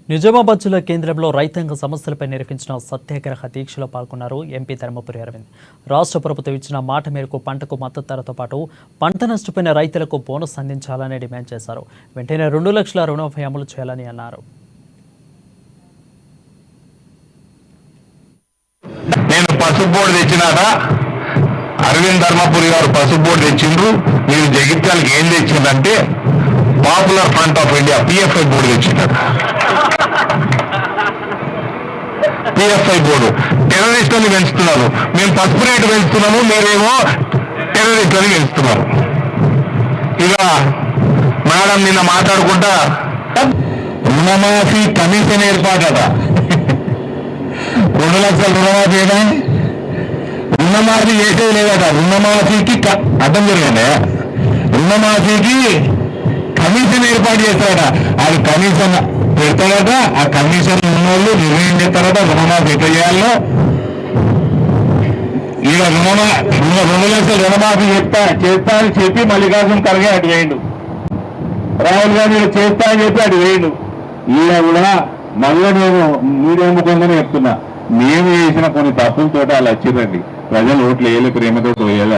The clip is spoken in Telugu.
నిజామాబాద్ జిల్లా కేంద్రంలో రైతాంగ సమస్యలపై నిర్వహించిన సత్యాగ్రహ దీక్షలో పాల్గొన్నారు ఎంపీ ధర్మపురి అరవింద్. రాష్ట్ర ప్రభుత్వం ఇచ్చిన మాట మేరకు పంటకు మద్దతు ధరతో పాటు పంట నష్టపోయిన రైతులకు బోనస్ అందించాలని డిమాండ్ చేశారు. వెంటనే 2 లక్షల రుణమాఫీ అమలు చేయాలని అన్నారు. నేను పసుపు బోర్డు తెచ్చినాక అరవింద్ ధర్మపురి గారు పసుపు బోర్డు తెచ్చిండ్రు. మీరు జగిత్యాలకు ఏం తెచ్చిందంటే popular front of India PFI board తెచ్చినారు. పిఎఫ్ఐ బోర్డు టెర్రరిస్టులను పెంచుతున్నారు. మేము పసుపు రేటు పెంచుతున్నాము, మీరేమో టెర్రరిస్టులను పెంచుతున్నారు. ఇక మేడం నిన్న మాట్లాడుకుంటా రుణమాఫీ కమిషన్ ఏర్పాటట. 2 లక్షల రుణమాఫీ ఏదా? రుణమాఫీ చేసేది లేదట. రుణమాఫీకి అర్థం జరిగిందే, రుణమాఫీకి కమిషన్ ఏర్పాటు చేస్తారట. అది కమిషన్ పెడతారట. ఆ కమిషన్ ఉన్నోళ్ళు నిర్ణయం చేస్తారట రుణమాఫీ ఎట్లా చేయాలో. ఈడ 2 లక్షల రుణమాఫీ చేస్తా అని చెప్పి మల్లికార్జున ఖర్గే అటు వేయండు. రాహుల్ గాంధీ చేస్తా అని చెప్పి అటు వేయండు. ఈడ కూడా మళ్ళీ నేను మీడియా ముఖంగానే చెప్తున్నా, మేము చేసిన కొన్ని తప్పులతో అలా వచ్చిందండి. ప్రజలు ఓట్లు వేయలే, ప్రేమతో వేయలే.